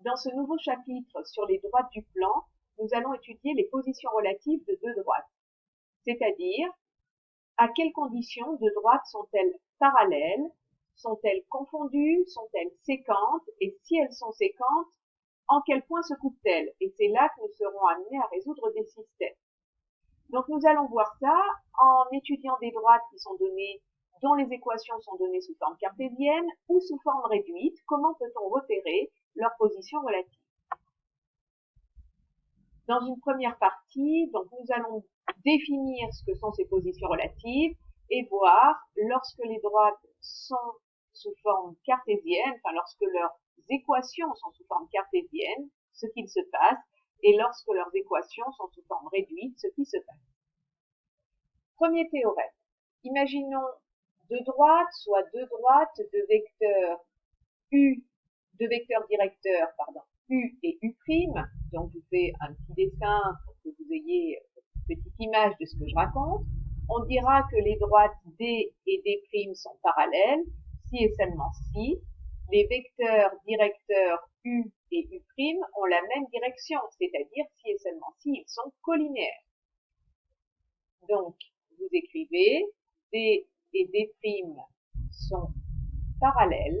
Dans ce nouveau chapitre sur les droites du plan, nous allons étudier les positions relatives de deux droites, c'est-à-dire à quelles conditions deux droites sont-elles parallèles, sont-elles confondues, sont-elles séquentes, et si elles sont séquentes, en quel point se coupent-elles? Et c'est là que nous serons amenés à résoudre des systèmes. Donc nous allons voir ça en étudiant des droites qui sont données, dont les équations sont données sous forme cartésienne ou sous forme réduite. Comment peut-on repérer leur position relative? Dans une première partie, donc nous allons définir ce que sont ces positions relatives et voir lorsque les droites sont sous forme cartésienne, enfin lorsque leurs équations sont sous forme cartésienne, ce qu'il se passe, et lorsque leurs équations sont sous forme réduite, ce qui se passe. Premier théorème. Imaginons deux droites, soit deux droites de vecteurs U, de vecteurs directeurs, pardon, U et U'. Donc je vous fais un petit dessin pour que vous ayez une petite image de ce que je raconte. On dira que les droites D et D' sont parallèles si et seulement si les vecteurs directeurs U et U' ont la même direction, c'est-à-dire si et seulement si ils sont colinéaires. Donc, vous écrivez D et D' sont parallèles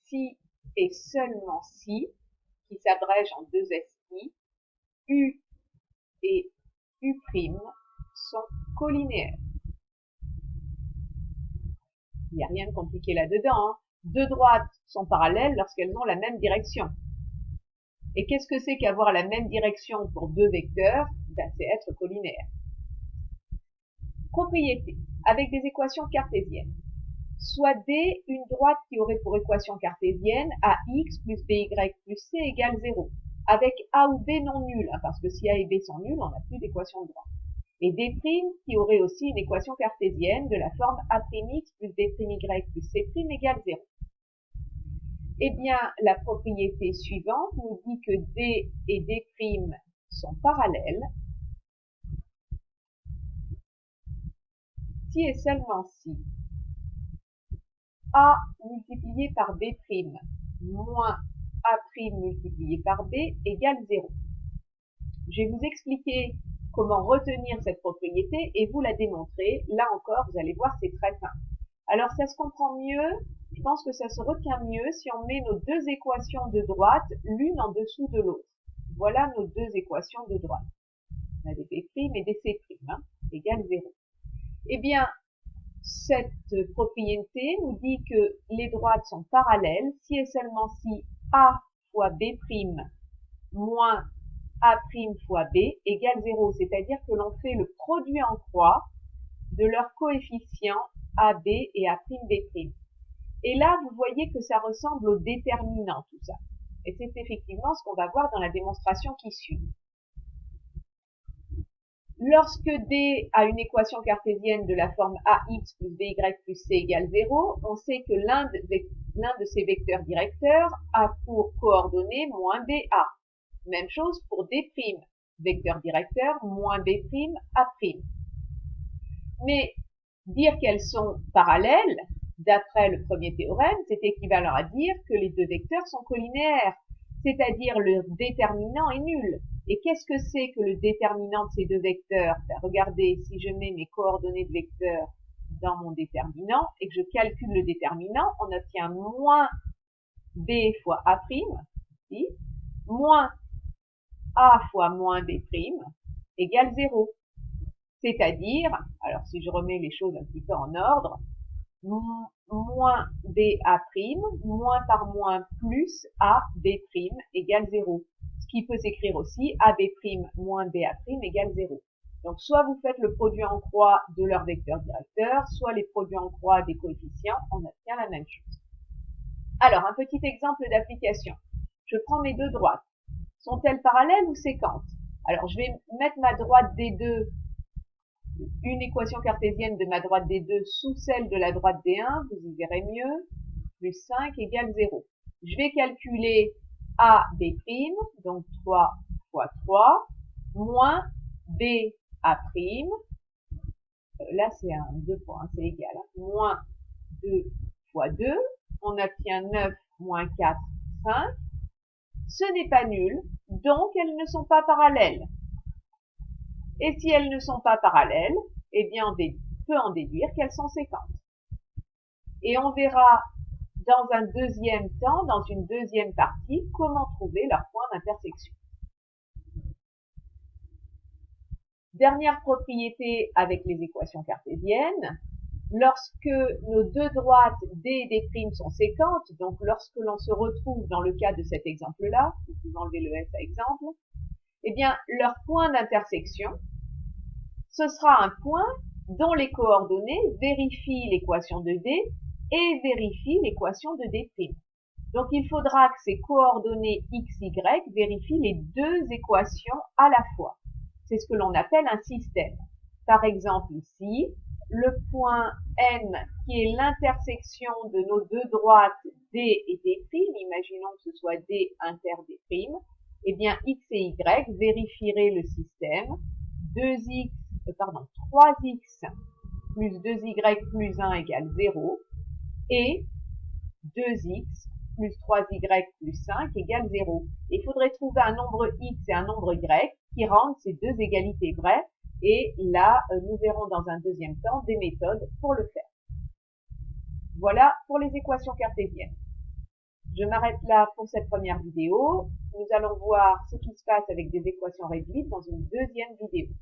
si et seulement si, qui s'abrège en deux SI, U et U' sont colinéaires. Il n'y a rien de compliqué là-dedans. Deux droites sont parallèles lorsqu'elles ont la même direction. Et qu'est-ce que c'est qu'avoir la même direction pour deux vecteurs? C'est être colinéaire. Propriété, avec des équations cartésiennes. Soit D, une droite qui aurait pour équation cartésienne AX plus BY plus C égale 0, avec A ou B non nuls, parce que si A et B sont nuls, on n'a plus d'équation de droite. Et D' qui aurait aussi une équation cartésienne de la forme A'X plus D'Y plus C' égale 0. Eh bien, la propriété suivante nous dit que D et D' sont parallèles si et seulement si A multiplié par B' moins A' multiplié par B égale 0. Je vais vous expliquer comment retenir cette propriété et vous la démontrer. Là encore, vous allez voir, c'est très simple. Alors, ça se comprend mieux, je pense que ça se retient mieux si on met nos deux équations de droite l'une en dessous de l'autre. Voilà nos deux équations de droite. On a des B' et des C', égale 0. Eh bien, cette propriété nous dit que les droites sont parallèles si et seulement si A fois B' moins A' fois B égale 0, c'est-à-dire que l'on fait le produit en croix de leurs coefficients AB et A'B'. Et là, vous voyez que ça ressemble au déterminant, tout ça. Et c'est effectivement ce qu'on va voir dans la démonstration qui suit. Lorsque D a une équation cartésienne de la forme AX plus BY plus C égale 0, on sait que l'un de ces vecteurs directeurs a pour coordonnées moins BA. Même chose pour D', vecteur directeur moins B', A'. Mais dire qu'elles sont parallèles, d'après le premier théorème, c'est équivalent à dire que les deux vecteurs sont colinéaires, c'est-à-dire le déterminant est nul. Et qu'est-ce que c'est que le déterminant de ces deux vecteurs? Regardez, si je mets mes coordonnées de vecteurs dans mon déterminant et que je calcule le déterminant, on obtient moins B fois A', ici, moins A fois moins B' égale 0. C'est-à-dire, alors si je remets les choses un petit peu en ordre, moins BA', moins par moins plus AB' égale 0. Ce qui peut s'écrire aussi AB' moins BA' égale 0. Donc soit vous faites le produit en croix de leurs vecteurs directeurs, soit les produits en croix des coefficients, on obtient la même chose. Alors, un petit exemple d'application. Je prends mes deux droites. Sont-elles parallèles ou séquentes? Alors, je vais mettre ma droite D2, une équation cartésienne de ma droite D2 sous celle de la droite D1, vous y verrez mieux, plus 5 égale 0. Je vais calculer AB', donc 3 fois 3, moins BA', là c'est un 2 fois, c'est égal, moins 2 fois 2, on obtient 9 moins 4, 5. Ce n'est pas nul, donc elles ne sont pas parallèles. Et si elles ne sont pas parallèles, eh bien on peut en déduire qu'elles sont séquentes. Et on verra dans un deuxième temps, dans une deuxième partie, comment trouver leur point d'intersection. Dernière propriété avec les équations cartésiennes, lorsque nos deux droites D et D' sont séquentes, donc lorsque l'on se retrouve dans le cas de cet exemple-là, vous pouvez enlever le S à exemple, eh bien leur point d'intersection, ce sera un point dont les coordonnées vérifient l'équation de D et vérifient l'équation de D'. Donc il faudra que ces coordonnées x, y vérifient les deux équations à la fois. C'est ce que l'on appelle un système. Par exemple ici, le point M qui est l'intersection de nos deux droites D et D', imaginons que ce soit D inter D', eh bien x et y vérifieraient le système 3x plus 2y plus 1 égale 0 et 2x plus 3y plus 5 égale 0. Il faudrait trouver un nombre x et un nombre y qui rendent ces deux égalités vraies. Et là, nous verrons dans un deuxième temps des méthodes pour le faire. Voilà pour les équations cartésiennes. Je m'arrête là pour cette première vidéo. Nous allons voir ce qui se passe avec des équations réduites dans une deuxième vidéo.